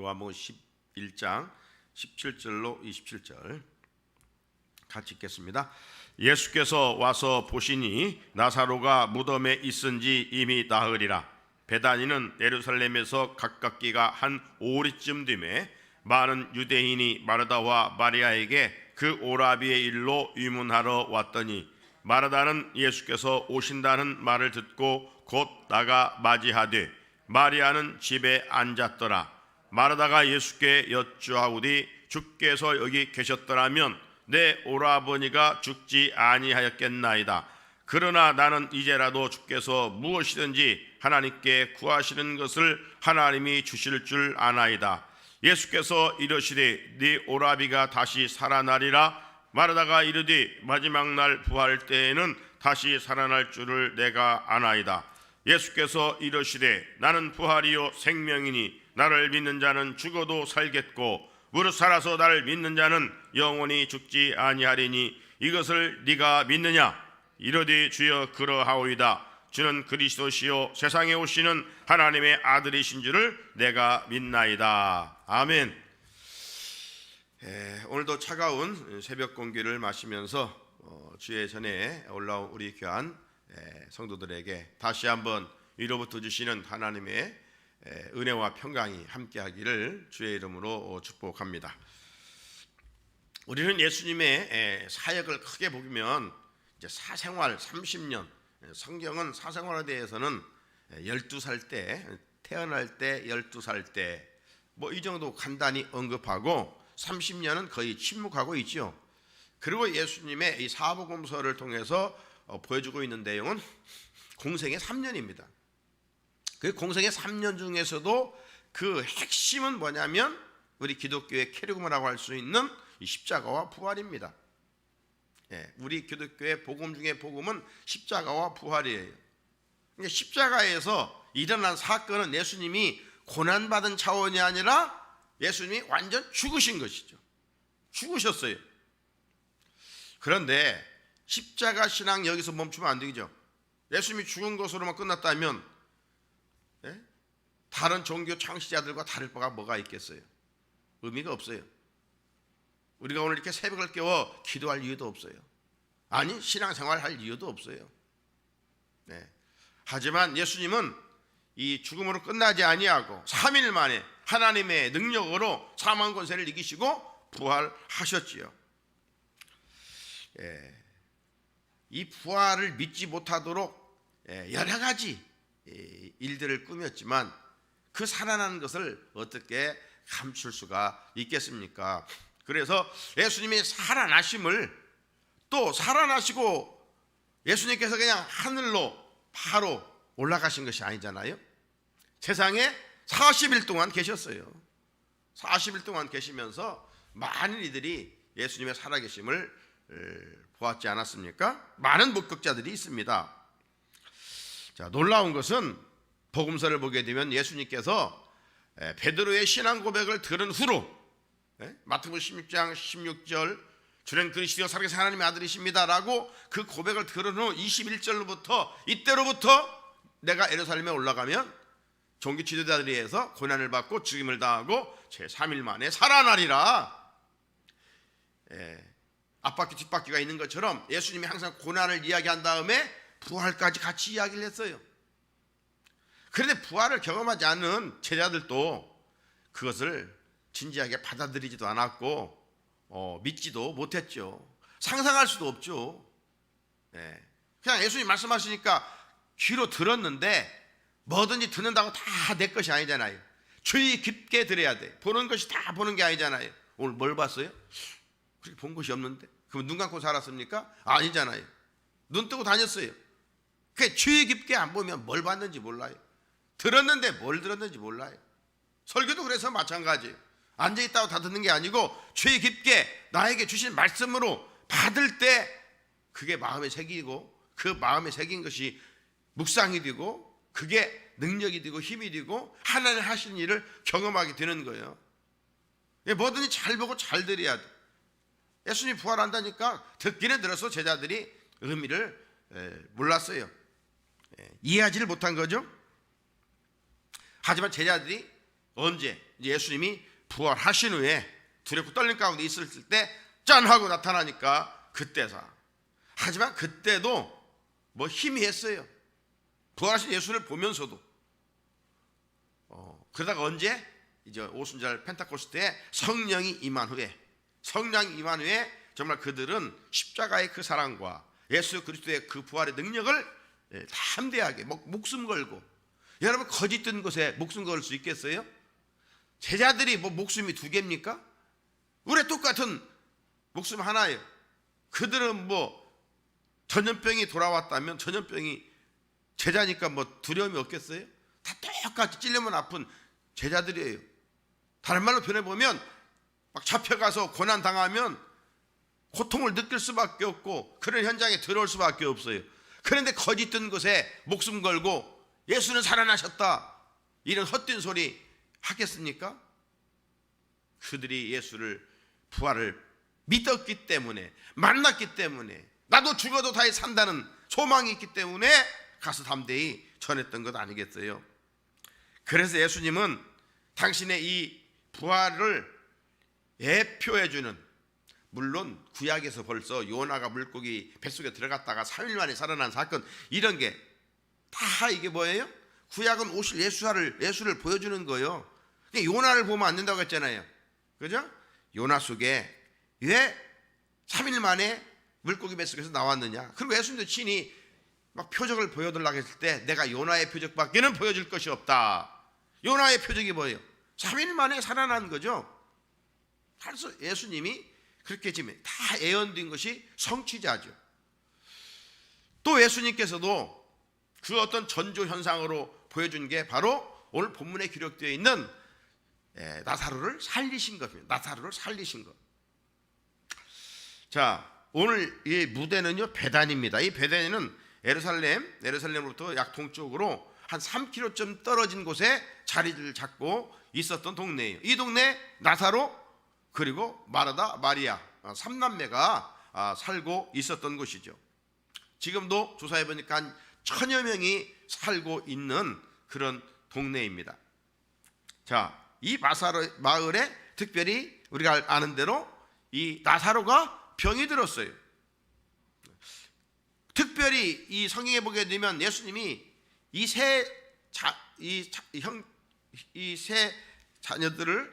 요한복음 11장 17절로 27절 같이 읽겠습니다. 예수께서 와서 보시니 나사로가 무덤에 있은지 이미 나흘이라. 베다니는 예루살렘에서 가깝기가 한 오리쯤 되매 많은 유대인이 마르다와 마리아에게 그 오라비의 일로 위문하러 왔더니 마르다는 예수께서 오신다는 말을 듣고 곧 나가 맞이하되 마리아는 집에 앉았더라. 마르다가 예수께 여쭈하오되 주께서 여기 계셨더라면 내 오라버니가 죽지 아니하였겠나이다. 그러나 나는 이제라도 주께서 무엇이든지 하나님께 구하시는 것을 하나님이 주실 줄 아나이다. 예수께서 이르시되 네 오라비가 다시 살아나리라. 마르다가 이르되 마지막 날 부활 때에는 다시 살아날 줄을 내가 아나이다. 예수께서 이르시되 나는 부활이요 생명이니 나를 믿는 자는 죽어도 살겠고 무릇 살아서 나를 믿는 자는 영원히 죽지 아니하리니 이것을 네가 믿느냐? 이르되 주여 그러하오이다. 주는 그리스도시요 세상에 오시는 하나님의 아들이신 줄을 내가 믿나이다. 아멘. 오늘도 차가운 새벽 공기를 마시면서 주의 전에 올라온 우리 귀한 성도들에게 다시 한번 위로부터 주시는 하나님의 은혜와 평강이 함께하기를 주의 이름으로 축복합니다. 우리는 예수님의 사역을 크게 보면 이제 사생활 30년, 성경은 사생활에 대해서는 12살 때, 태어날 때 12살 때 뭐 이 정도 간단히 언급하고 30년은 거의 침묵하고 있죠. 그리고 예수님의 이 사복음서를 통해서 보여주고 있는 내용은 공생의 3년입니다. 그 공생의 3년 중에서도 그 핵심은 뭐냐면 우리 기독교의 캐리그마라고 할 수 있는 이 십자가와 부활입니다. 우리 기독교의 복음 중에 복음은 십자가와 부활이에요. 십자가에서 일어난 사건은 예수님이 고난받은 차원이 아니라 예수님이 완전 죽으신 것이죠. 죽으셨어요. 그런데 십자가 신앙 여기서 멈추면 안 되죠. 예수님이 죽은 것으로만 끝났다면 다른 종교 창시자들과 다를 바가 뭐가 있겠어요? 의미가 없어요. 우리가 오늘 이렇게 새벽을 깨워 기도할 이유도 없어요. 아니 신앙생활 할 이유도 없어요. 하지만 예수님은 이 죽음으로 끝나지 아니하고 3일 만에 하나님의 능력으로 사망 권세를 이기시고 부활하셨지요. 이 부활을 믿지 못하도록 여러 가지 일들을 꾸몄지만 그 살아나는 것을 어떻게 감출 수가 있겠습니까? 그래서 예수님의 살아나심을 또 살아나시고 예수님께서 그냥 하늘로 바로 올라가신 것이 아니잖아요. 세상에 40일 동안 계셨어요. 40일 동안 계시면서 많은 이들이 예수님의 살아계심을 보았지 않았습니까? 많은 목격자들이 있습니다. 자, 놀라운 것은 복음서를 보게 되면 예수님께서 베드로의 신앙 고백을 들은 후로 마태복음 16장 16절 주는 그리스도 살아계신 하나님의 아들이십니다 라고 그 고백을 들은 후 21절로부터 이때로부터 내가 예루살렘에 올라가면 종교 지도자들에 의해서 고난을 받고 죽임을 당하고 제3일 만에 살아나리라. 앞바퀴 뒷바퀴가 있는 것처럼 예수님이 항상 고난을 이야기한 다음에 부활까지 같이 이야기를 했어요. 그런데 부활을 경험하지 않는 제자들도 그것을 진지하게 받아들이지도 않았고 믿지도 못했죠. 상상할 수도 없죠. 그냥 예수님 말씀하시니까 귀로 들었는데 뭐든지 듣는다고 다 내 것이 아니잖아요. 주의 깊게 들어야 돼. 보는 것이 다 보는 게 아니잖아요. 오늘 뭘 봤어요? 그렇게 본 것이 없는데 그럼 눈 감고 살았습니까? 아니잖아요. 눈 뜨고 다녔어요. 그 주의 깊게 안 보면 뭘 봤는지 몰라요. 들었는데 뭘 들었는지 몰라요. 설교도 그래서 마찬가지예요. 앉아있다고 다 듣는 게 아니고 주의 깊게 나에게 주신 말씀으로 받을 때 그게 마음에 새기고 그 마음에 새긴 것이 묵상이 되고 그게 능력이 되고 힘이 되고 하나님 하신 일을 경험하게 되는 거예요. 뭐든지 잘 보고 잘 들어야 돼. 예수님이 부활한다니까 듣기는 들어서 제자들이 의미를 몰랐어요. 이해하지를 못한 거죠. 하지만 제자들이 언제? 예수님이 부활하신 후에 두렵고 떨림 가운데 있을 때 짠 하고 나타나니까 그때사. 하지만 그때도 뭐 희미했어요. 부활하신 예수를 보면서도. 그러다가 언제? 이제 오순절 펜타코스테에 성령이 임한 후에 정말 그들은 십자가의 그 사랑과 예수 그리스도의 그 부활의 능력을 담대하게 목숨 걸고. 여러분, 거짓 든 것에 목숨 걸 수 있겠어요? 제자들이 뭐 목숨이 2개입니까? 우리 똑같은 목숨 하나예요. 그들은 뭐 전염병이 돌아왔다면 전염병이 제자니까 뭐 두려움이 없겠어요? 다 똑같이 찔리면 아픈 제자들이에요. 다른 말로 표현해보면 막 잡혀가서 고난당하면 고통을 느낄 수밖에 없고 그런 현장에 들어올 수밖에 없어요. 그런데 거짓 든 것에 목숨 걸고 예수는 살아나셨다 이런 헛된 소리 하겠습니까? 그들이 예수를 부활을 믿었기 때문에, 만났기 때문에, 나도 죽어도 다시 산다는 소망이 있기 때문에 가서 담대히 전했던 것 아니겠어요? 그래서 예수님은 당신의 이 부활을 예표해주는, 물론 구약에서 벌써 요나가 물고기 뱃속에 들어갔다가 3일 만에 살아난 사건, 이런 게 다 이게 뭐예요? 구약은 오실 예수를 보여주는 거예요. 요나를 보면 안 된다고 했잖아요. 그죠? 요나 속에 왜 3일 만에 물고기 뱃속에서 나왔느냐? 그리고 예수님도 친히 막 표적을 보여달라고 했을 때 내가 요나의 표적밖에는 보여줄 것이 없다. 요나의 표적이 뭐예요? 3일 만에 살아난 거죠. 그래서 예수님이 그렇게 지금 다 예언된 것이 성취자죠. 또 예수님께서도 그 어떤 전조 현상으로 보여준 게 바로 오늘 본문에 기록되어 있는 나사로를 살리신 겁니다. 나사로를 살리신 것. 자, 오늘 이 무대는요 베단입니다. 이 베단은 예루살렘으로부터 약 동쪽으로 한 3km쯤 떨어진 곳에 자리를 잡고 있었던 동네예요. 이 동네 나사로 그리고 마르다 마리아 3남매가 살고 있었던 곳이죠. 지금도 조사해 보니까 한 1000여 명이 살고 있는 그런 동네입니다. 자, 이 마을에 특별히 우리가 아는 대로 이 나사로가 병이 들었어요. 특별히 이 성경에 보게 되면 예수님이 이 세 자녀들을,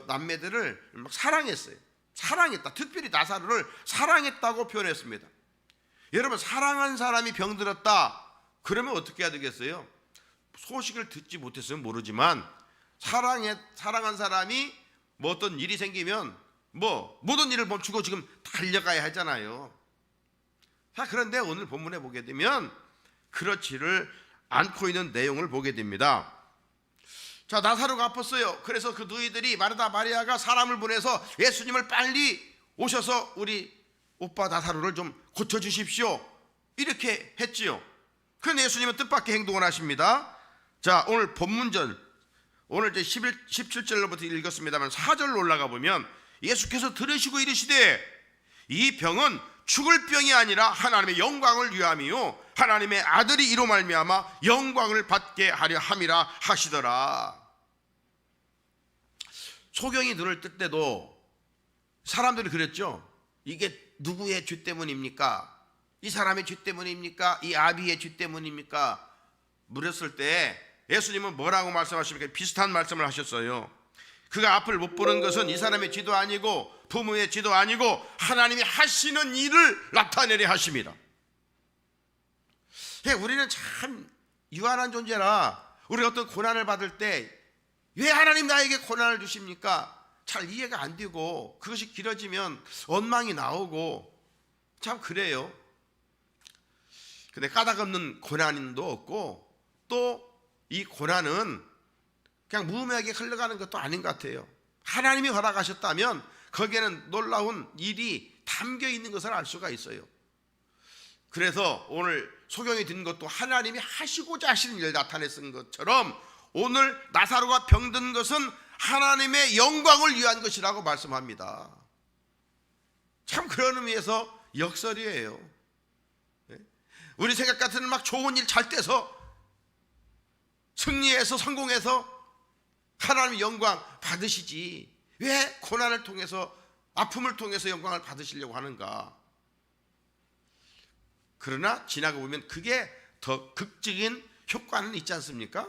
남매들을 막 사랑했어요. 사랑했다. 특별히 나사로를 사랑했다고 표현했습니다. 여러분, 사랑한 사람이 병들었다 그러면 어떻게 해야 되겠어요? 소식을 듣지 못했으면 모르지만 사랑한 사람이 뭐 어떤 일이 생기면 뭐 모든 일을 멈추고 지금 달려가야 하잖아요. 자, 그런데 오늘 본문에 보게 되면 그렇지를 않고 있는 내용을 보게 됩니다. 자, 나사로가 아팠어요. 그래서 그 너희들이 마르다 마리아가 사람을 보내서 예수님을 빨리 오셔서 우리 오빠 나사로를 좀 고쳐주십시오 이렇게 했지요. 그런데 예수님은 뜻밖의 행동을 하십니다. 자, 오늘 본문절 오늘 이제 17절로부터 읽었습니다만 4절로 올라가 보면 예수께서 들으시고 이르시되 이 병은 죽을 병이 아니라 하나님의 영광을 위함이요 하나님의 아들이 이로 말미암아 영광을 받게 하려 함이라 하시더라. 소경이 들을 때도 사람들이 그랬죠. 이게 누구의 죄 때문입니까? 이 사람의 죄 때문입니까? 이 아비의 죄 때문입니까? 물었을 때 예수님은 뭐라고 말씀하십니까? 비슷한 말씀을 하셨어요. 그가 앞을 못 보는 것은 이 사람의 죄도 아니고 부모의 죄도 아니고 하나님이 하시는 일을 나타내려 하십니다. 우리는 참 유한한 존재라 우리가 어떤 고난을 받을 때 왜 하나님 나에게 고난을 주십니까? 잘 이해가 안 되고 그것이 길어지면 원망이 나오고 참 그래요. 근데 까닭 없는 고난도 없고 또 이 고난은 그냥 무의미하게 흘러가는 것도 아닌 것 같아요. 하나님이 허락하셨다면 거기에는 놀라운 일이 담겨 있는 것을 알 수가 있어요. 그래서 오늘 소경이 든 것도 하나님이 하시고자 하시는 일을 나타냈은 것처럼 오늘 나사로가 병든 것은 하나님의 영광을 위한 것이라고 말씀합니다. 참 그런 의미에서 역설이에요. 우리 생각 같은 막 좋은 일 잘 돼서 승리해서 성공해서 하나님의 영광 받으시지 왜 고난을 통해서 아픔을 통해서 영광을 받으시려고 하는가? 그러나 지나고 보면 그게 더 극적인 효과는 있지 않습니까?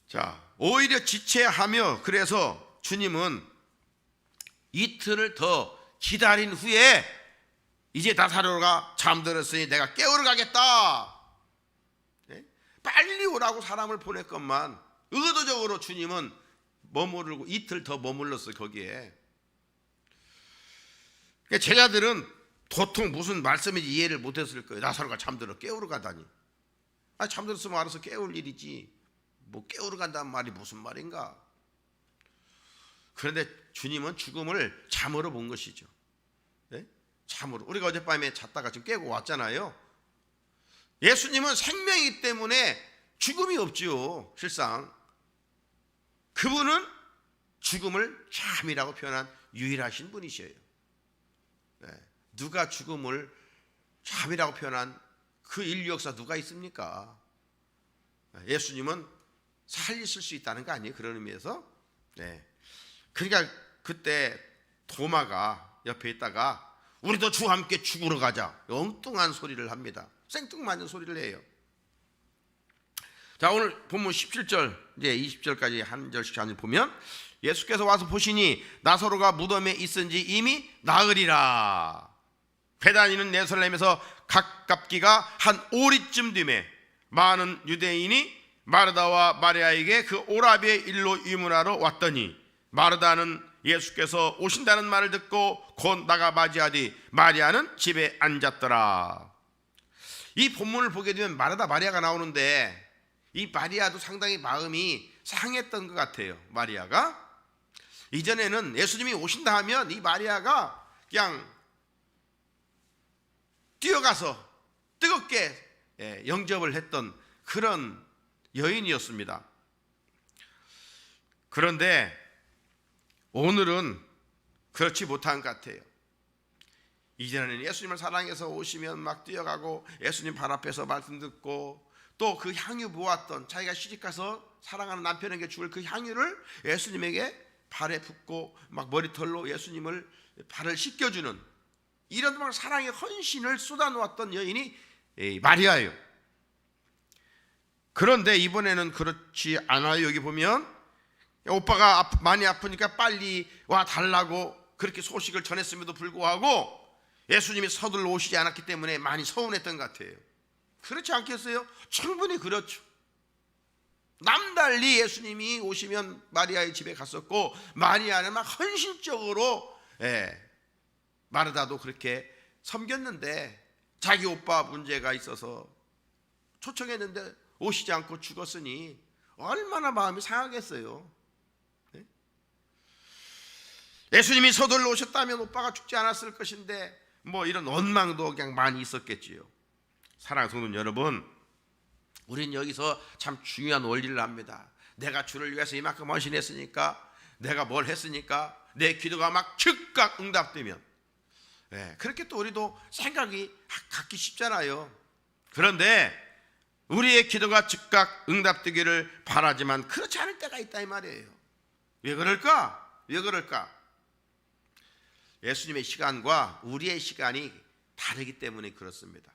자, 오히려 지체하며 그래서 주님은 이틀을 더 기다린 후에 이제 나사로가 잠들었으니 내가 깨우러 가겠다. 빨리 오라고 사람을 보냈건만 의도적으로 주님은 머무르고 이틀 더 머물렀어요. 거기에 제자들은 도통 무슨 말씀인지 이해를 못했을 거예요. 나사로가 잠들어 깨우러 가다니. 잠들었으면 알아서 깨울 일이지 뭐 깨우러 간다는 말이 무슨 말인가. 그런데 주님은 죽음을 잠으로 본 것이죠. 네? 잠으로. 우리가 어젯밤에 잤다가 지금 깨고 왔잖아요. 예수님은 생명이기 때문에 죽음이 없지요. 실상 그분은 죽음을 잠이라고 표현한 유일하신 분이셔요. 네. 누가 죽음을 잠이라고 표현한 그 인류 역사 누가 있습니까? 예수님은 살리실 수 있다는 거 아니에요? 그런 의미에서. 네. 그러니까 그때 도마가 옆에 있다가 우리도 주와 함께 죽으러 가자 엉뚱한 소리를 합니다. 생뚱맞은 소리를 해요. 자, 오늘 본문 17절 이제 20절까지 한 절씩 한 절 보면 예수께서 와서 보시니 나사로가 무덤에 있은지 이미 나으리라. 베다니는 예루살렘에서 가깝기가 한 오리쯤 뒤에 많은 유대인이 마르다와 마리아에게 그 오라비의 일로 유문하러 왔더니 마르다는 예수께서 오신다는 말을 듣고 곧 나가 맞이하디 마리아는 집에 앉았더라. 이 본문을 보게 되면 마르다 마리아가 나오는데 이 마리아도 상당히 마음이 상했던 것 같아요. 마리아가 이전에는 예수님이 오신다 하면 이 마리아가 그냥 뛰어가서 뜨겁게 영접을 했던 그런 여인이었습니다. 그런데 오늘은 그렇지 못한 것 같아요. 이전에는 예수님을 사랑해서 오시면 막 뛰어가고 예수님 발 앞에서 말씀 듣고 또 그 향유 모았던 자기가 시집가서 사랑하는 남편에게 줄 그 향유를 예수님에게 발에 붓고 막 머리털로 예수님을 발을 씻겨주는 이런 막 사랑의 헌신을 쏟아놓았던 여인이 마리아예요. 그런데 이번에는 그렇지 않아요. 여기 보면 오빠가 많이 아프니까 빨리 와 달라고 그렇게 소식을 전했음에도 불구하고 예수님이 서둘러 오시지 않았기 때문에 많이 서운했던 것 같아요. 그렇지 않겠어요? 충분히 그렇죠. 남달리 예수님이 오시면 마리아의 집에 갔었고 마리아는 막 헌신적으로 마르다도 그렇게 섬겼는데 자기 오빠 문제가 있어서 초청했는데 오시지 않고 죽었으니 얼마나 마음이 상하겠어요. 네? 예수님이 서둘러 오셨다면 오빠가 죽지 않았을 것인데 뭐 이런 원망도 그냥 많이 있었겠지요. 사랑하는 성도 여러분, 우린 여기서 참 중요한 원리를 합니다. 내가 주를 위해서 이만큼 헌신했으니까 내가 뭘 했으니까 내 기도가 막 즉각 응답되면 그렇게 또 우리도 생각이 갖기 쉽잖아요. 그런데 우리의 기도가 즉각 응답되기를 바라지만 그렇지 않을 때가 있다 이 말이에요. 왜 그럴까? 왜 그럴까? 예수님의 시간과 우리의 시간이 다르기 때문에 그렇습니다.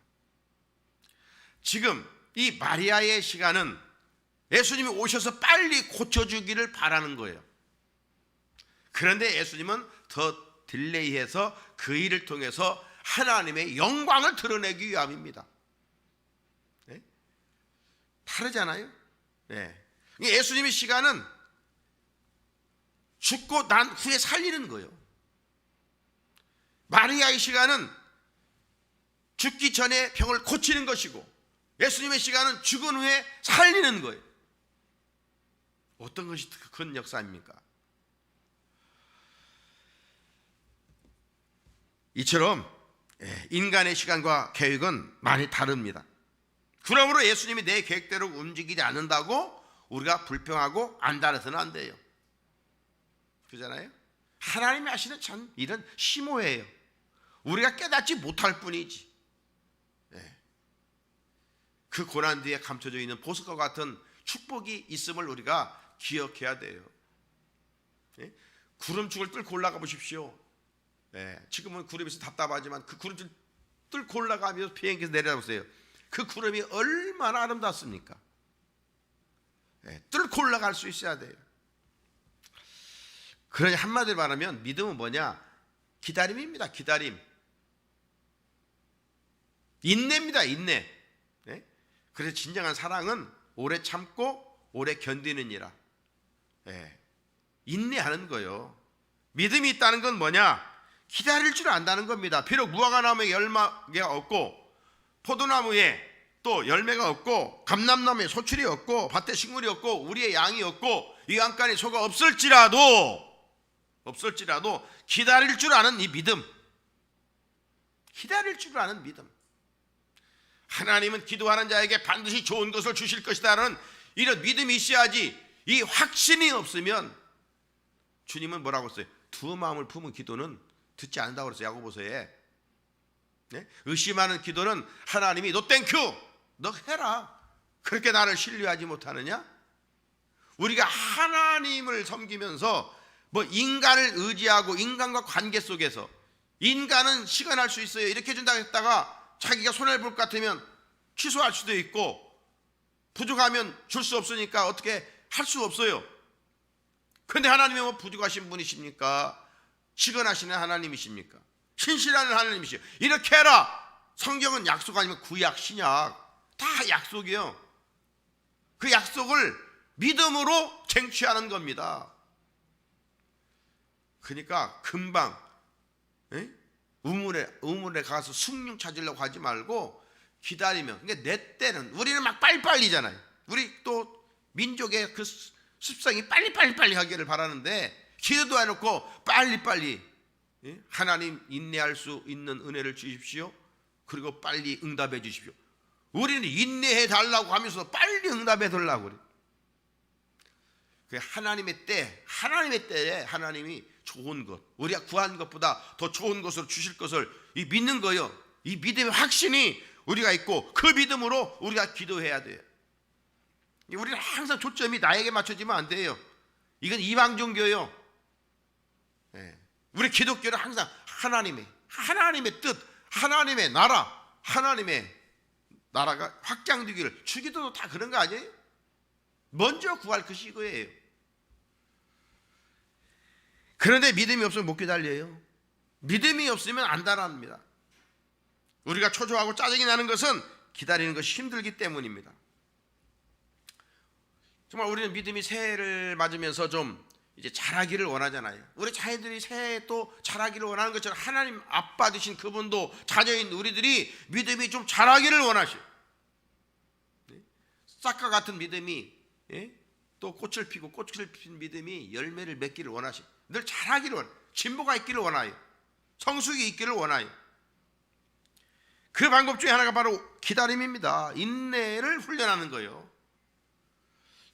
지금 이 마리아의 시간은 예수님이 오셔서 빨리 고쳐주기를 바라는 거예요. 그런데 예수님은 더 딜레이해서 그 일을 통해서 하나님의 영광을 드러내기 위함입니다. 네? 다르잖아요. 네. 예수님의 시간은 죽고 난 후에 살리는 거예요. 마리아의 시간은 죽기 전에 병을 고치는 것이고 예수님의 시간은 죽은 후에 살리는 거예요. 어떤 것이 큰 역사입니까? 이처럼 인간의 시간과 계획은 많이 다릅니다. 그러므로 예수님이 내 계획대로 움직이지 않는다고 우리가 불평하고 안달해서는 안 돼요. 그렇잖아요? 하나님이 하시는 참 이런 심오해요. 우리가 깨닫지 못할 뿐이지. 그 고난 뒤에 감춰져 있는 보석과 같은 축복이 있음을 우리가 기억해야 돼요. 예? 구름축을 뚫고 올라가 보십시오. 예, 지금은 구름에서 답답하지만 그 구름축을 뚫고 올라가면서 비행기에서 내려보세요. 그 구름이 얼마나 아름답습니까? 예, 뚫고 올라갈 수 있어야 돼요. 그러니 한마디로 말하면 믿음은 뭐냐? 기다림입니다. 기다림. 인내입니다. 인내. 예? 그래서 진정한 사랑은 오래 참고 오래 견디는이라. 예, 인내하는 거예요. 믿음이 있다는 건 뭐냐? 기다릴 줄 안다는 겁니다. 비록 무화과나무에 열매가 없고 포도나무에 또 열매가 없고 감람나무에 소출이 없고 밭에 식물이 없고 우리의 양이 없고 이 안간에 소가 없을지라도 기다릴 줄 아는 이 믿음, 기다릴 줄 아는 믿음. 하나님은 기도하는 자에게 반드시 좋은 것을 주실 것이다라는 이런 믿음이 있어야지. 이 확신이 없으면 주님은 뭐라고 했어요? 두 마음을 품은 기도는 듣지 않는다고 그랬어요. 야고보서에. 네? 의심하는 기도는 하나님이 너 땡큐 너 해라, 그렇게 나를 신뢰하지 못하느냐? 우리가 하나님을 섬기면서 뭐 인간을 의지하고 인간과 관계 속에서 인간은 시간할 수 있어요 이렇게 해준다고 했다가 자기가 손해를 볼 것 같으면 취소할 수도 있고 부족하면 줄 수 없으니까 어떻게 할 수 없어요. 그런데 하나님은 뭐 부족하신 분이십니까? 시건하시는 하나님이십니까? 신실하는 하나님이시죠. 이렇게 해라. 성경은 약속 아니면 구약 신약 다 약속이에요. 그 약속을 믿음으로 쟁취하는 겁니다. 그러니까 금방 우물에 가서 숭늉 찾으려고 하지 말고 기다리면. 그러니까 내 때는 우리는 막 빨리빨리잖아요. 우리 또 민족의 그 습성이 빨리 하기를 바라는데 기도도 해놓고 빨리 하나님 인내할 수 있는 은혜를 주십시오. 그리고 빨리 응답해 주십시오. 우리는 인내해 달라고 하면서 빨리 응답해 달라고 그래. 그 하나님의 때에 하나님이 좋은 것, 우리가 구한 것보다 더 좋은 것으로 주실 것을 이 믿는 거요. 이 믿음의 확신이 우리가 있고 그 믿음으로 우리가 기도해야 돼요. 우리는 항상 초점이 나에게 맞춰지면 안 돼요. 이건 이방 종교예요. 우리 기독교는 항상 하나님의 뜻, 하나님의 나라가 확장되기를. 주기도도 다 그런 거 아니에요? 먼저 구할 것이 이거예요. 그런데 믿음이 없으면 못 기다려요. 믿음이 없으면 안 달아납니다. 우리가 초조하고 짜증이 나는 것은 기다리는 것이 힘들기 때문입니다. 정말 우리는 믿음이 새해를 맞으면서 좀 이제 자라기를 원하잖아요. 우리 자녀들이 새해 또 자라기를 원하는 것처럼 하나님 아빠 되신 그분도 자녀인 우리들이 믿음이 좀 자라기를 원하셔요. 싹과 같은 믿음이 또 꽃을 피고 꽃을 핀 믿음이 열매를 맺기를 원하셔요. 늘 자라기를 원해요. 진보가 있기를 원해요. 성숙이 있기를 원해요. 그 방법 중에 하나가 바로 기다림입니다. 인내를 훈련하는 거예요.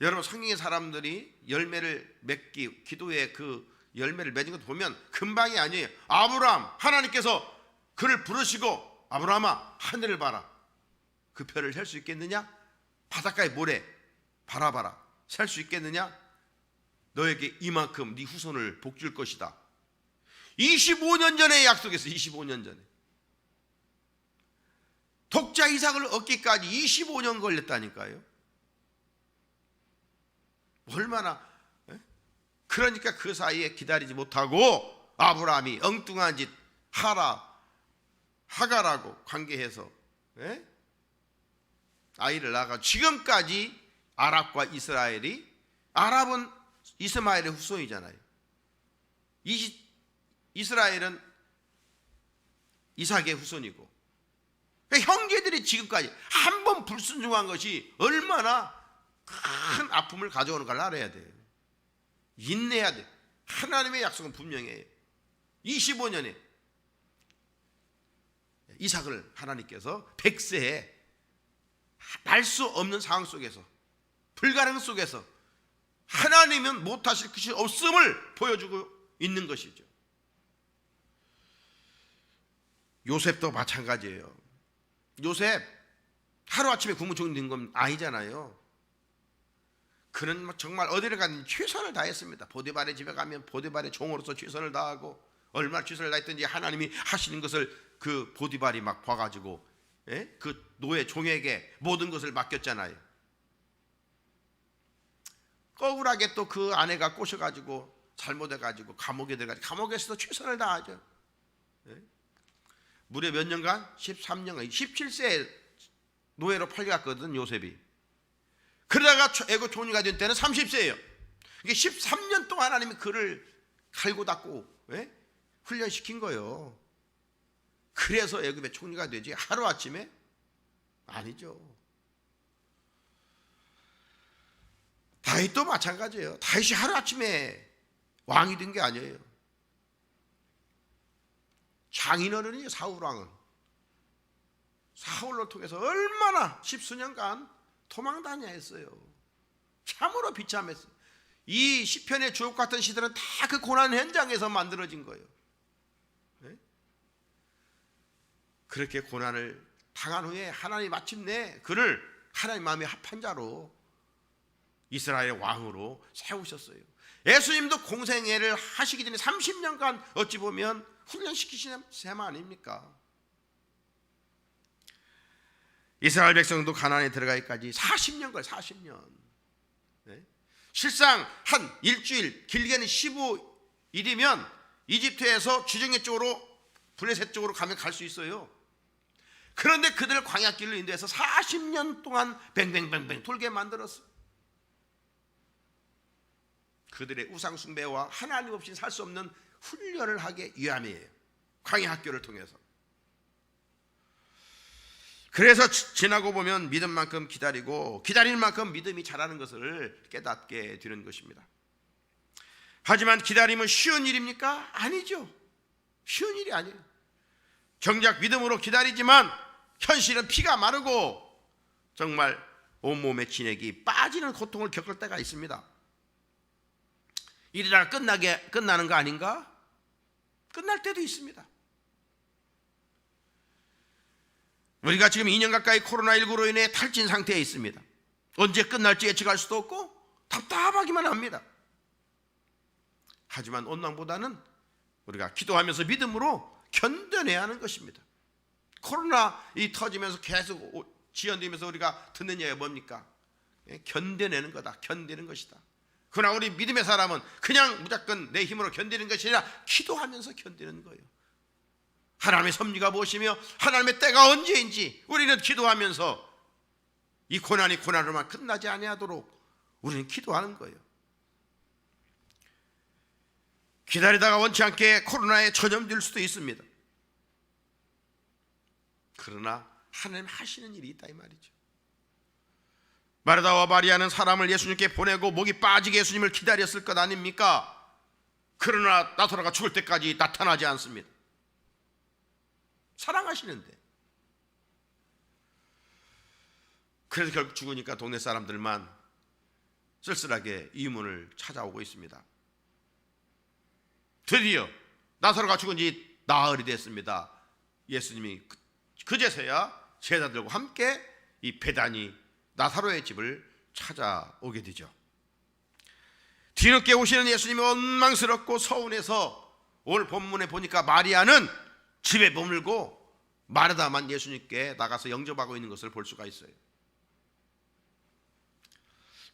여러분 성경의 사람들이 열매를 맺기, 기도의 그 열매를 맺은 것 보면 금방이 아니에요. 아브라함, 하나님께서 그를 부르시고 아브라함아 하늘을 봐라. 그 별을 셀 수 있겠느냐? 바닷가의 모래 바라봐라. 셀 수 있겠느냐? 너에게 이만큼 네 후손을 복 줄 것이다. 25년 전에 약속했어요. 25년 전에. 독자 이삭을 얻기까지 25년 걸렸다니까요. 얼마나. 그러니까 그 사이에 기다리지 못하고 아브라함이 엉뚱한 짓 하가라고 관계해서 아이를 낳아가 지금까지 아랍과 이스라엘이, 아랍은 이스마엘의 후손이잖아요. 이스라엘은 이삭의 후손이고, 그러니까 형제들이 지금까지 한 번 불순종한 것이 얼마나 큰 아픔을 가져오는 걸 알아야 돼요. 인내해야 돼. 하나님의 약속은 분명해요. 25년에 이삭을 하나님께서 100세에 날 수 없는 상황 속에서, 불가능 속에서 하나님은 못하실 것이 없음을 보여주고 있는 것이죠. 요셉도 마찬가지예요. 요셉 하루아침에 국무총리 된 건 아니잖아요. 그는 정말 어디를 가든 최선을 다했습니다. 보디발의 집에 가면 보디발의 종으로서 최선을 다하고, 얼마나 최선을 다했든지 하나님이 하시는 것을 그 보디발이 막 봐가지고 그 노예 종에게 모든 것을 맡겼잖아요. 억울하게 또 그 아내가 꼬셔가지고 잘못해가지고 감옥에 들어가지고, 감옥에서도 최선을 다하죠. 무려 몇 년간? 13년간 17세에 노예로 팔려갔거든, 요셉이. 그러다가 애굽 총리가 된 때는 30세예요. 이게 13년 동안 하나님이 그를 갈고 닦고 훈련시킨 거예요. 그래서 애굽의 총리가 되지 하루아침에 아니죠. 다윗도 마찬가지예요. 다윗이 하루아침에 왕이 된 게 아니에요. 장인어른이에요. 사울왕은 사울을 통해서 얼마나 십수년간 도망다녀 했어요. 참으로 비참했어요. 이 시편의 주옥 같은 시들은 다 그 고난 현장에서 만들어진 거예요. 그렇게 고난을 당한 후에 하나님이 마침내 그를 하나님 마음에 합한 자로 이스라엘의 왕으로 세우셨어요. 예수님도 공생애를 하시기 전에 30년간 어찌 보면 훈련시키신 셈 아닙니까? 이스라엘 백성도 가나안에 들어가기까지 40년 걸려요. 40년. 실상 한 일주일, 길게는 15일이면 이집트에서 지정해 쪽으로, 블레셋 쪽으로 가면 갈 수 있어요. 그런데 그들을 광야길로 인도해서 40년 동안 뱅뱅뱅뱅 돌게 만들었어. 그들의 우상 숭배와 하나님 없이 살 수 없는 훈련을 하게 위함이에요. 광야 학교를 통해서. 그래서 지나고 보면 믿은 만큼 기다리고, 기다릴 만큼 믿음이 자라는 것을 깨닫게 되는 것입니다. 하지만 기다림은 쉬운 일입니까? 아니죠. 쉬운 일이 아니에요. 정작 믿음으로 기다리지만 현실은 피가 마르고 정말 온몸의 진액이 빠지는 고통을 겪을 때가 있습니다. 이러다가 끝나는 거 아닌가? 끝날 때도 있습니다. 우리가 지금 2년 가까이 코로나19로 인해 탈진 상태에 있습니다. 언제 끝날지 예측할 수도 없고 답답하기만 합니다. 하지만 원망보다는 우리가 기도하면서 믿음으로 견뎌내야 하는 것입니다. 코로나 터지면서 계속 지연되면서 우리가 듣는 얘기가 뭡니까? 견뎌내는 거다. 견디는 것이다. 그러나 우리 믿음의 사람은 그냥 무조건 내 힘으로 견디는 것이 아니라 기도하면서 견디는 거예요. 하나님의 섭리가 무엇이며 하나님의 때가 언제인지 우리는 기도하면서 이 고난이 고난으로만 끝나지 아니하도록 우리는 기도하는 거예요. 기다리다가 원치 않게 코로나에 전염될 수도 있습니다. 그러나 하나님 하시는 일이 있다 이 말이죠. 마르다와 마리아는 사람을 예수님께 보내고 목이 빠지게 예수님을 기다렸을 것 아닙니까? 그러나 나사로가 죽을 때까지 나타나지 않습니다. 사랑하시는데. 그래서 결국 죽으니까 동네 사람들만 쓸쓸하게 이문을 찾아오고 있습니다. 드디어 나사로가 죽은 지 나흘이 됐습니다. 예수님이 그제서야 제자들과 함께 이 베다니 나사로의 집을 찾아오게 되죠. 뒤늦게 오시는 예수님이 원망스럽고 서운해서 오늘 본문에 보니까 마리아는 집에 머물고 마르다만 예수님께 나가서 영접하고 있는 것을 볼 수가 있어요.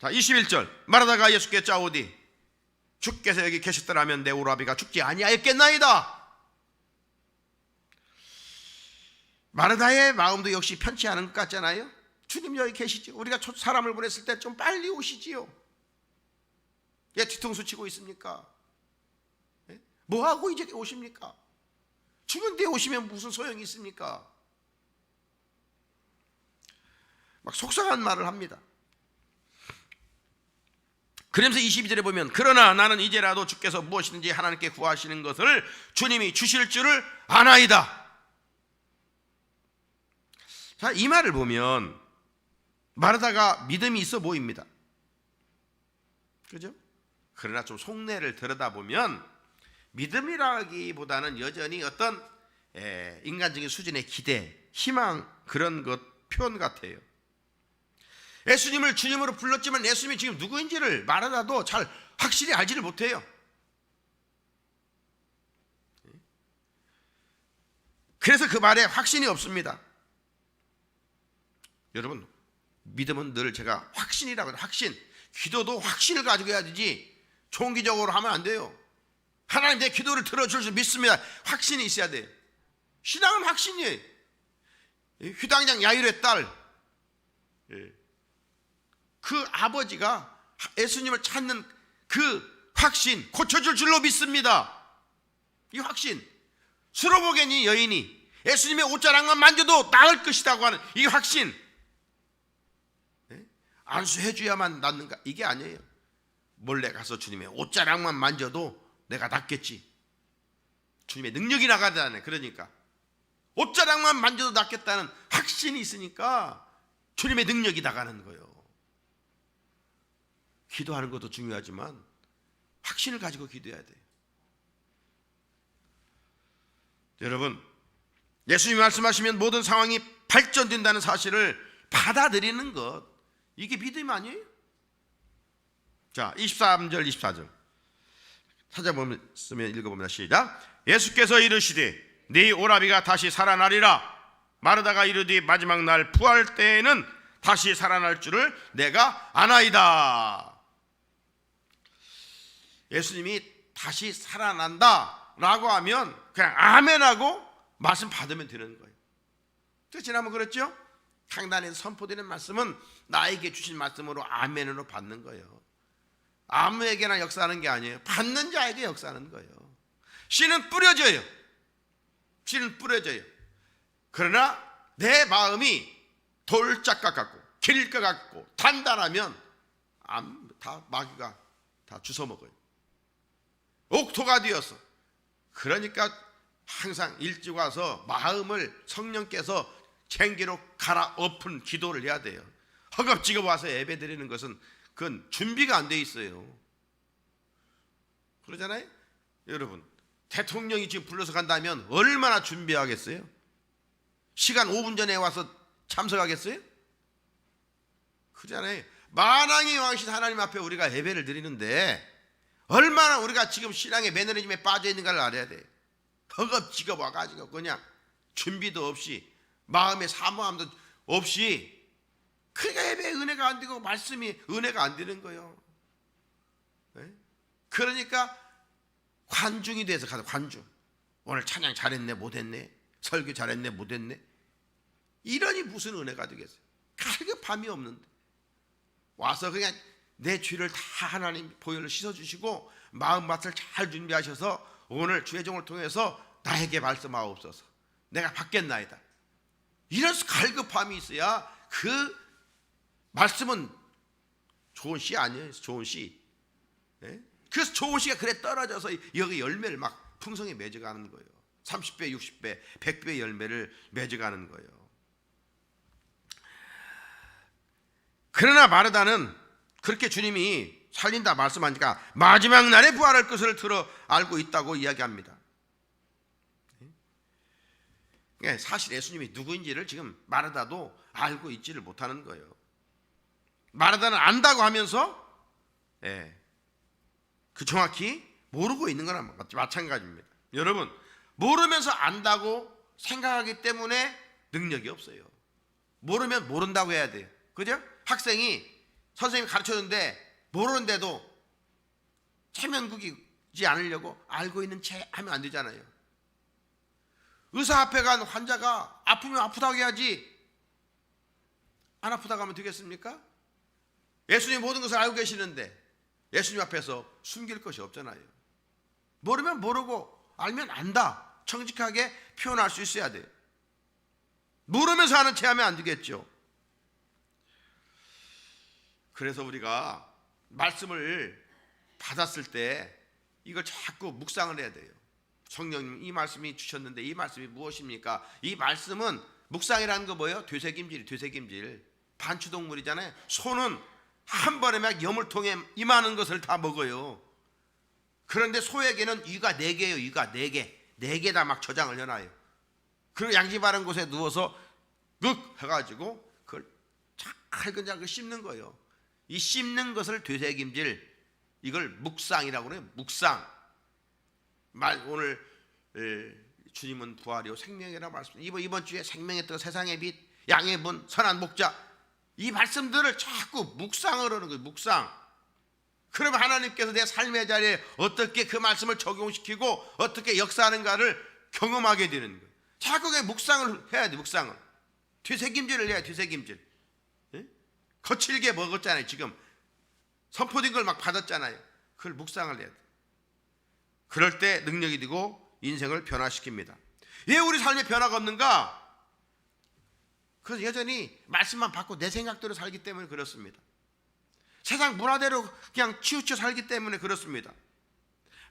자, 21절 마르다가 예수께 짜오디 주께서 여기 계셨더라면 내 오라비가 죽지 아니하였겠나이다. 마르다의 마음도 역시 편치 않은 것 같잖아요. 주님 여기 계시죠. 우리가 사람을 보냈을 때 좀 빨리 오시지요. 왜 뒤통수 치고 있습니까? 뭐하고 이제 오십니까? 죽은 뒤에 오시면 무슨 소용이 있습니까? 막 속상한 말을 합니다. 그러면서 22절에 보면 그러나 나는 이제라도 주께서 무엇이든지 하나님께 구하시는 것을 주님이 주실 줄을 아나이다. 자, 이 말을 보면 마르다가 믿음이 있어 보입니다. 그죠? 그러나 좀 속내를 들여다보면 믿음이라기보다는 여전히 어떤 인간적인 수준의 기대, 희망 그런 것 표현 같아요. 예수님을 주님으로 불렀지만 예수님이 지금 누구인지를 말하다도 잘 확실히 알지를 못해요. 그래서 그 말에 확신이 없습니다. 여러분, 믿음은 늘 제가 확신이라고 해요. 확신. 기도도 확신을 가지고 해야 되지 종기적으로 하면 안 돼요. 하나님 내 기도를 들어줄 줄 믿습니다. 확신이 있어야 돼요. 신앙은 확신이에요. 휴당장 야이로의 딸, 그 아버지가 예수님을 찾는 그 확신, 고쳐줄 줄로 믿습니다. 이 확신. 수로보겐이 여인이 예수님의 옷자락만 만져도 나을 것이라고 하는 이 확신, 안수해줘야만 낫는가? 이게 아니에요. 몰래 가서 주님의 옷자락만 만져도 내가 낫겠지. 주님의 능력이 나가다네. 그러니까 옷자락만 만져도 낫겠다는 확신이 있으니까 주님의 능력이 나가는 거예요. 기도하는 것도 중요하지만 확신을 가지고 기도해야 돼요. 여러분, 예수님이 말씀하시면 모든 상황이 발전된다는 사실을 받아들이는 것, 이게 믿음 아니에요? 자, 23절 24절 찾아보면 읽어보면 시작. 예수께서 이르시되 네 오라비가 다시 살아나리라. 마르다가 이르되 마지막 날 부활 때에는 다시 살아날 줄을 내가 아나이다. 예수님이 다시 살아난다 라고 하면 그냥 아멘하고 말씀 받으면 되는 거예요. 지난번 그랬죠? 강단에서 선포되는 말씀은 나에게 주신 말씀으로 아멘으로 받는 거예요. 아무에게나 역사하는 게 아니에요. 받는 자에게 역사하는 거예요. 씨는 뿌려져요. 씨는 뿌려져요. 그러나 내 마음이 돌짝과 같고 길과 같고 단단하면 다 마귀가 다 주워먹어요. 옥토가 되어서. 그러니까 항상 일찍 와서 마음을 성령께서 쟁기로 갈아엎은 기도를 해야 돼요. 허겁지겁 와서 예배 드리는 것은 그건 준비가 안 돼 있어요. 그러잖아요. 여러분, 대통령이 지금 불러서 간다면 얼마나 준비하겠어요? 시간 5분 전에 와서 참석하겠어요? 그러잖아요. 만왕의 왕이신 하나님 앞에 우리가 예배를 드리는데 얼마나 우리가 지금 신앙의 매너리즘에 빠져 있는가를 알아야 돼. 허겁지겁 와가지고 그냥 준비도 없이 마음의 사모함도 없이, 그러니까 예배에 은혜가 안 되고 말씀이 은혜가 안 되는 거예요. 네? 그러니까 관중이 돼서 가서 관중. 오늘 찬양 잘했네 못했네, 설교 잘했네 못했네, 이러니 무슨 은혜가 되겠어요? 갈급함이 없는데 와서 그냥 내 죄를 다 하나님 보혈로 씻어주시고 마음밭을 잘 준비하셔서 오늘 주의 종을 통해서 나에게 말씀하옵소서, 내가 받겠나이다, 이런 갈급함이 있어야 그 말씀은 좋은 씨 아니에요. 좋은 씨. 네? 그래서 좋은 씨가 그래 떨어져서 여기 열매를 막 풍성히 맺어가는 거예요. 30배 60배 100배 열매를 맺어가는 거예요. 그러나 마르다는 그렇게 주님이 살린다 말씀하니까 마지막 날에 부활할 것을 들어 알고 있다고 이야기합니다. 사실 예수님이 누구인지를 지금 마르다도 알고 있지를 못하는 거예요. 마르다는 안다고 하면서 그 정확히 모르고 있는 거나 마찬가지입니다. 여러분, 모르면서 안다고 생각하기 때문에 능력이 없어요. 모르면 모른다고 해야 돼요. 그죠? 학생이 선생님이 가르쳐줬는데 모르는데도 체면구기지 않으려고 알고 있는 체 하면 안 되잖아요. 의사 앞에 간 환자가 아프면 아프다고 해야지 안 아프다고 하면 되겠습니까? 예수님 모든 것을 알고 계시는데 예수님 앞에서 숨길 것이 없잖아요. 모르면 모르고 알면 안다, 정직하게 표현할 수 있어야 돼요. 모르면서 하는 체 하면 안 되겠죠. 그래서 우리가 말씀을 받았을 때 이걸 자꾸 묵상을 해야 돼요. 성령님 이 말씀이 주셨는데 이 말씀이 무엇입니까? 이 말씀은, 묵상이라는 거 뭐예요? 되새김질. 반추동물이잖아요. 소는 한 번에 막 여물통에 임하는 것을 다 먹어요. 그런데 소에게는 위가 4개예요. 위가 4개. 4개 다 막 저장을 해놔요. 그리고 양지 바른 곳에 누워서 윽 해가지고 그걸 그냥 씹는 거예요. 이 씹는 것을 되새김질, 이걸 묵상이라고 그래요. 묵상. 오늘 주님은 부활이요 생명이라고 말씀합니다. 이번 주에 생명의 뜻, 세상의 빛, 양의 분, 선한 목자, 이 말씀들을 자꾸 묵상을 하는 거예요. 묵상. 그러면 하나님께서 내 삶의 자리에 어떻게 그 말씀을 적용시키고 어떻게 역사하는가를 경험하게 되는 거예요. 자꾸 묵상을 해야 돼. 묵상을 되새김질을 해야 돼. 되새김질. 예? 거칠게 먹었잖아요. 지금 선포된 걸 막 받았잖아요. 그걸 묵상을 해야 돼. 그럴 때 능력이 되고 인생을 변화시킵니다. 왜 우리 삶에 변화가 없는가? 그래서 여전히 말씀만 받고 내 생각대로 살기 때문에 그렇습니다. 세상 문화대로 그냥 치우쳐 살기 때문에 그렇습니다.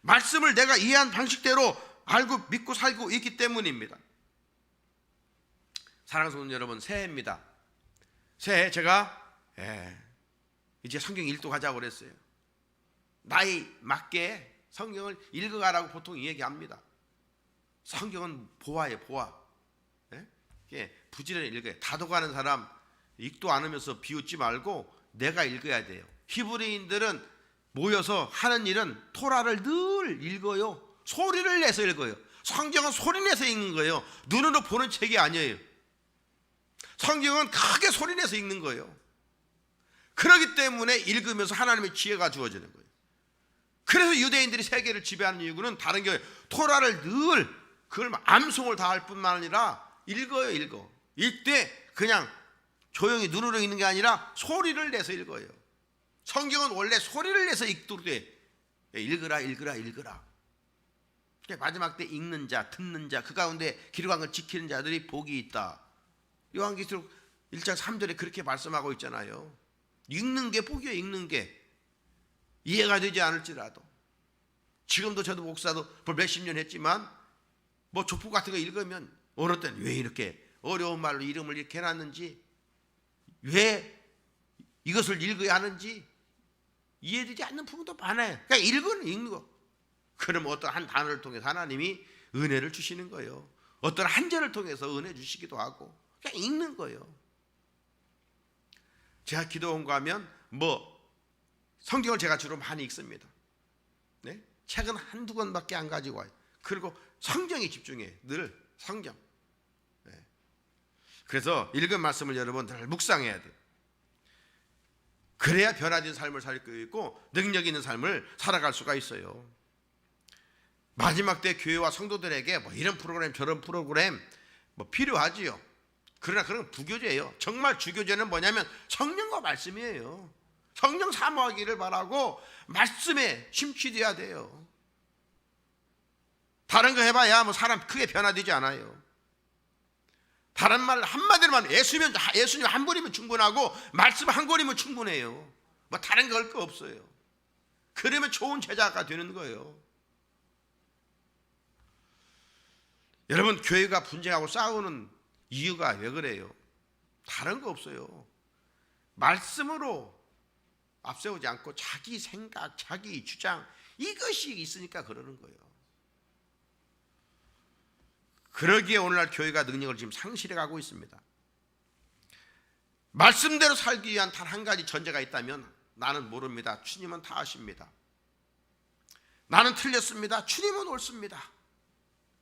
말씀을 내가 이해한 방식대로 알고 믿고 살고 있기 때문입니다. 사랑하는 성도 여러분, 새해입니다. 새해 제가 이제 성경 읽도가자고 그랬어요. 나이 맞게 성경을 읽어가라고 보통 얘기합니다. 성경은 보아예요. 보아. 부지런히 읽어요. 다독하는 사람 읽도 않으면서 비웃지 말고 내가 읽어야 돼요. 히브리인들은 모여서 하는 일은 토라를 늘 읽어요. 소리를 내서 읽어요. 성경은 소리 내서 읽는 거예요. 눈으로 보는 책이 아니에요. 성경은 크게 소리 내서 읽는 거예요. 그렇기 때문에 읽으면서 하나님의 지혜가 주어지는 거예요. 그래서 유대인들이 세계를 지배하는 이유는 다른 게 토라를 늘 그걸 암송을 다 할 뿐만 아니라 읽어요. 읽때 그냥 조용히 눈으로 읽는 게 아니라 소리를 내서 읽어요. 성경은 원래 소리를 내서 읽도록 돼. 읽으라. 마지막 때 읽는 자, 듣는 자, 그 가운데 기록한 걸 지키는 자들이 복이 있다. 요한계시록 1장 3절에 그렇게 말씀하고 있잖아요. 읽는 게 복이에요. 읽는 게 이해가 되지 않을지라도. 지금도 저도 목사도 몇십 년 했지만 뭐 족보 같은 거 읽으면 어느 때는 왜 이렇게 어려운 말로 이름을 이렇게 해놨는지, 왜 이것을 읽어야 하는지 이해되지 않는 부분도 많아요. 그러니까 읽는 거. 그러면 어떤 한 단어를 통해서 하나님이 은혜를 주시는 거예요. 어떤 한 절을 통해서 은혜 주시기도 하고, 그냥 읽는 거예요. 제가 기도원 가면 성경을 제가 주로 많이 읽습니다. 네? 책은 한두 권밖에 안 가지고 와요. 그리고 성경에 집중해. 늘 성경. 네. 그래서 읽은 말씀을 여러분들 묵상해야 돼요. 그래야 변화된 삶을 살 수 있고 능력 있는 삶을 살아갈 수가 있어요. 마지막 때 교회와 성도들에게 이런 프로그램 저런 프로그램 필요하지요. 그러나 그런 건 부교제예요. 정말 주교제는 뭐냐면 성령과 말씀이에요. 성령 사모하기를 바라고 말씀에 심취돼야 돼요. 다른 거 해봐야 사람 크게 변화되지 않아요. 다른 말 한마디로만 예수님 한 분이면 충분하고 말씀 한 권이면 충분해요. 다른 거 할 거 없어요. 그러면 좋은 제자가 되는 거예요. 여러분, 교회가 분쟁하고 싸우는 이유가 왜 그래요? 다른 거 없어요. 말씀으로 앞세우지 않고 자기 생각, 자기 주장 이것이 있으니까 그러는 거예요. 그러기에 오늘날 교회가 능력을 지금 상실해 가고 있습니다. 말씀대로 살기 위한 단 한 가지 전제가 있다면 나는 모릅니다. 주님은 다 아십니다. 나는 틀렸습니다. 주님은 옳습니다.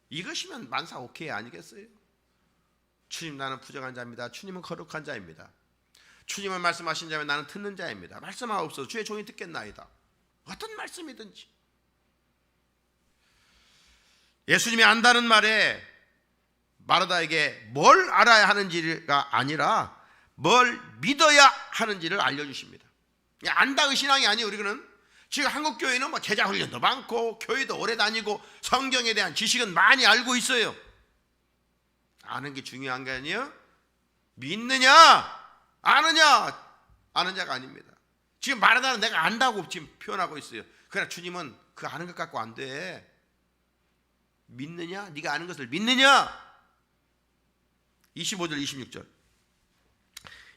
이것이면 만사 오케이 아니겠어요? 주님, 나는 부정한 자입니다. 주님은 거룩한 자입니다. 주님은 말씀하신 자면 나는 듣는 자입니다. 말씀하옵소서. 주의 종이 듣겠나이다. 어떤 말씀이든지. 예수님이 안다는 말에 마르다에게 뭘 알아야 하는지가 아니라 뭘 믿어야 하는지를 알려주십니다. 안다의 신앙이 아니에요. 우리는 지금 한국 교회는 제자 훈련도 많고 교회도 오래 다니고 성경에 대한 지식은 많이 알고 있어요. 아는 게 중요한 게 아니에요. 믿느냐 아느냐, 아는 자가 아닙니다. 지금 마르다는 내가 안다고 지금 표현하고 있어요. 그러나 주님은 그 아는 것 갖고 안 돼. 믿느냐? 네가 아는 것을 믿느냐? 25절 26절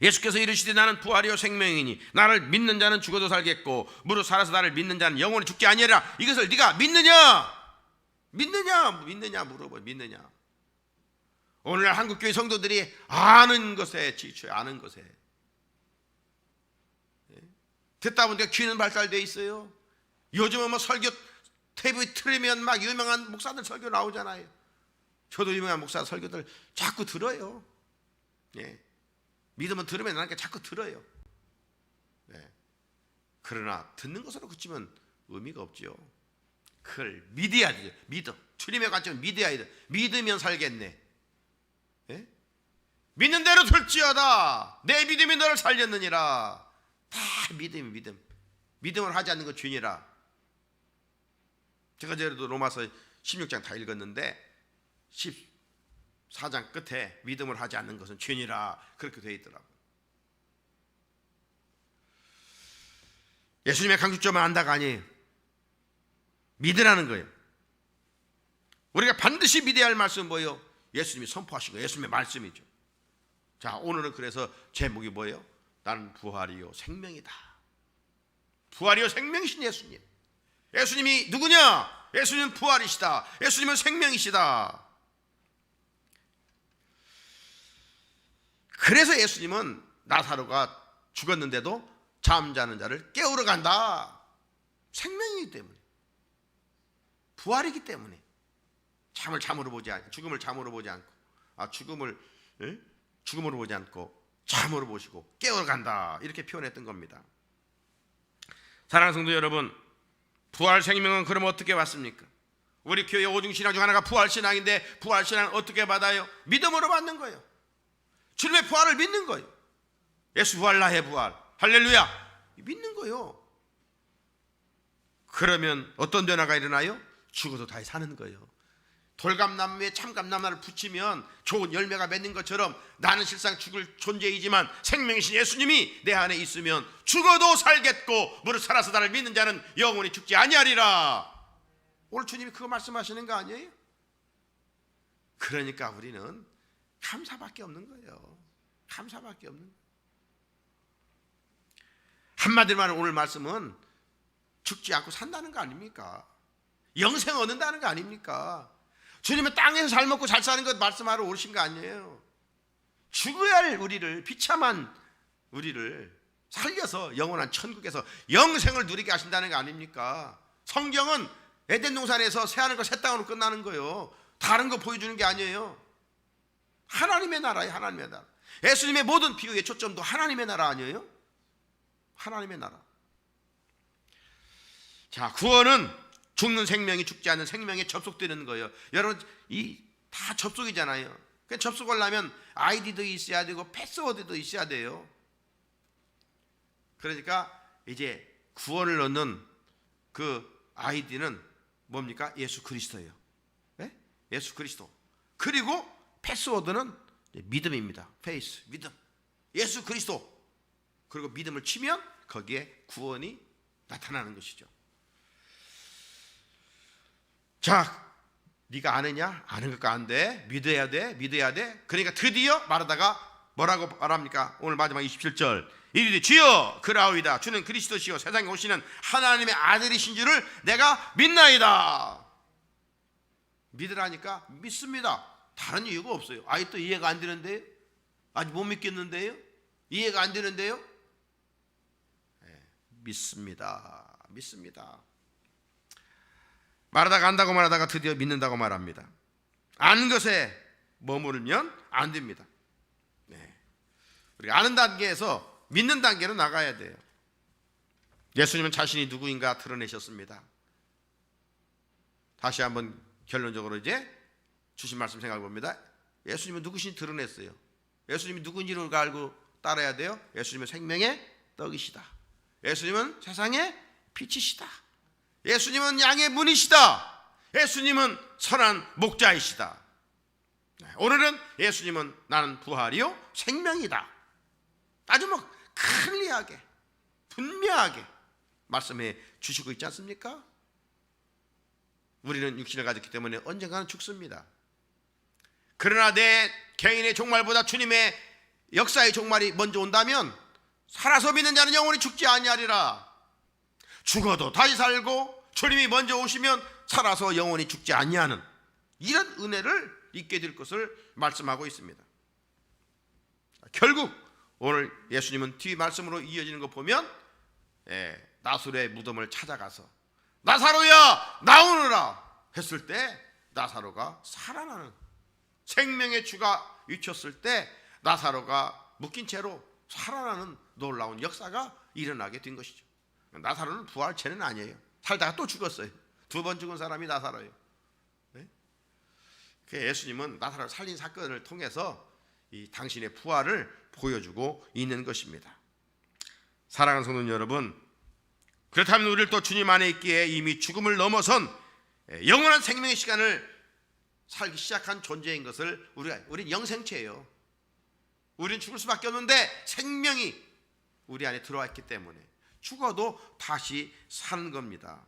예수께서 이르시되 나는 부활이요 생명이니 나를 믿는 자는 죽어도 살겠고 무릇 살아서 나를 믿는 자는 영원히 죽지 아니하리라. 이것을 네가 믿느냐? 믿느냐 물어봐요. 믿느냐? 오늘날 한국교회 성도들이 아는 것에 지쳐요. 아는 것에. 듣다 보니까 귀는 발달돼 있어요. 요즘은 뭐 설교 TV 틀으면 막 유명한 목사들 설교 나오잖아요. 저도 유명한 목사 설교들 자꾸 들어요. 예. 믿으면 들으면 나니까 자꾸 들어요. 예. 그러나 듣는 것으로 그치면 의미가 없지요. 그걸 믿어야 돼요. 믿어. 주님의 관점은 믿어야 돼. 믿으면 살겠네. 예? 믿는 대로 될지어다. 내 믿음이 너를 살렸느니라. 다 믿음. 믿음을 하지 않는 건 죄니라. 제가 제도 로마서 16장 다 읽었는데 14장 끝에 믿음을 하지 않는 것은 죄니라 그렇게 되어 있더라고요. 예수님의 강조점을 안다가 아니에요. 믿으라는 거예요. 우리가 반드시 믿어야 할 말씀은 뭐예요? 예수님이 선포하신 거예요. 예수님의 말씀이죠. 자, 오늘은 그래서 제목이 뭐예요? 나는 부활이요 생명이다. 부활이요 생명이신 예수님. 예수님이 누구냐? 예수님은 부활이시다. 예수님은 생명이시다. 그래서 예수님은 나사로가 죽었는데도 잠자는 자를 깨우러 간다. 생명이기 때문에, 부활이기 때문에 죽음을 잠으로 보지 않고 죽음으로 보지 않고 잠으로 보시고 깨우러 간다 이렇게 표현했던 겁니다. 사랑하는 성도 여러분, 부활 생명은 그럼 어떻게 받습니까? 우리 교회 오중신앙 중 하나가 부활신앙인데 부활신앙은 어떻게 받아요? 믿음으로 받는 거예요. 주님의 부활을 믿는 거예요. 예수 부활 나의 부활 할렐루야 믿는 거예요. 그러면 어떤 변화가 일어나요? 죽어도 다시 사는 거예요. 돌감나무에 참감나무를 붙이면 좋은 열매가 맺는 것처럼 나는 실상 죽을 존재이지만 생명이신 예수님이 내 안에 있으면 죽어도 살겠고 무릇 살아서 나를 믿는 자는 영원히 죽지 아니하리라. 오늘 주님이 그거 말씀하시는 거 아니에요? 그러니까 우리는 감사밖에 없는 거예요. 감사밖에 없는 거예요. 한마디로 말하면 오늘 말씀은 죽지 않고 산다는 거 아닙니까? 영생 얻는다는 거 아닙니까? 주님은 땅에서 잘 먹고 잘 사는 것 말씀하러 오신 거 아니에요. 죽어야 할 우리를, 비참한 우리를 살려서 영원한 천국에서 영생을 누리게 하신다는 거 아닙니까? 성경은 에덴 동산에서 새하늘과 새 땅으로 끝나는 거예요. 다른 거 보여주는 게 아니에요. 하나님의 나라예요. 하나님의 나라. 예수님의 모든 비유의 초점도 하나님의 나라 아니에요? 하나님의 나라. 자, 구원은 죽는 생명이 죽지 않는 생명에 접속되는 거예요. 여러분, 이 다 접속이잖아요. 접속하려면 아이디도 있어야 되고 패스워드도 있어야 돼요. 그러니까 이제 구원을 얻는 그 아이디는 뭡니까? 예수 그리스도예요. 네? 예수 그리스도. 그리고 패스워드는 믿음입니다. 페이스, 믿음. 예수 그리스도. 그리고 믿음을 치면 거기에 구원이 나타나는 것이죠. 자, 네가 아느냐? 아는 것과 안 돼. 믿어야 돼. 그러니까 드디어 말하다가 뭐라고 말합니까? 오늘 마지막 27절. 이르되 주여 그라오이다. 주는 그리스도시요 세상에 오시는 하나님의 아들이신 줄을 내가 믿나이다. 믿으라니까 믿습니다. 다른 이유가 없어요. 아직도 이해가 안 되는데요? 아직 못 믿겠는데요? 이해가 안 되는데요? 네, 믿습니다. 말하다가 안다고 말하다가 드디어 믿는다고 말합니다. 아는 것에 머무르면 안 됩니다. 네. 우리가 아는 단계에서 믿는 단계로 나가야 돼요. 예수님은 자신이 누구인가 드러내셨습니다. 다시 한번 결론적으로 이제 주신 말씀 생각해 봅니다. 예수님은 누구신지 드러냈어요. 예수님이 누군지를 알고 따라야 돼요. 예수님은 생명의 떡이시다. 예수님은 세상의 빛이시다. 예수님은 양의 문이시다. 예수님은 선한 목자이시다. 오늘은 예수님은 나는 부활이요 생명이다. 아주 클리어하게 분명하게 말씀해 주시고 있지 않습니까? 우리는 육신을 가졌기 때문에 언젠가는 죽습니다. 그러나 내 개인의 종말보다 주님의 역사의 종말이 먼저 온다면 살아서 믿는 자는 영원히 죽지 아니하리라. 죽어도 다시 살고 주님이 먼저 오시면 살아서 영원히 죽지 아니하는 이런 은혜를 잊게 될 것을 말씀하고 있습니다. 결국 오늘 예수님은 뒤 말씀으로 이어지는 거 보면 나사로의 무덤을 찾아가서 나사로야 나오너라 했을 때 나사로가 살아나는, 생명의 주가 외쳤을 때 나사로가 묶인 채로 살아나는 놀라운 역사가 일어나게 된 것이죠. 나사로는 부활체는 아니에요. 살다가 또 죽었어요. 2번 죽은 사람이 나사로예요. 네? 예수님은 나사로를 살린 사건을 통해서 이 당신의 부활을 보여주고 있는 것입니다. 사랑하는 성도 여러분, 그렇다면 우리를 또 주님 안에 있기에 이미 죽음을 넘어선 영원한 생명의 시간을 살기 시작한 존재인 것을 우리는 영생체예요. 우리는 죽을 수밖에 없는데 생명이 우리 안에 들어와 있기 때문에 죽어도 다시 사는 겁니다.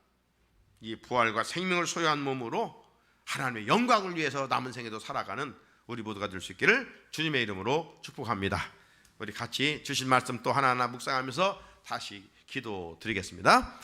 이 부활과 생명을 소유한 몸으로 하나님의 영광을 위해서 남은 생에도 살아가는 우리 모두가 될 수 있기를 주님의 이름으로 축복합니다. 우리 같이 주신 말씀 또 하나하나 묵상하면서 다시 기도드리겠습니다.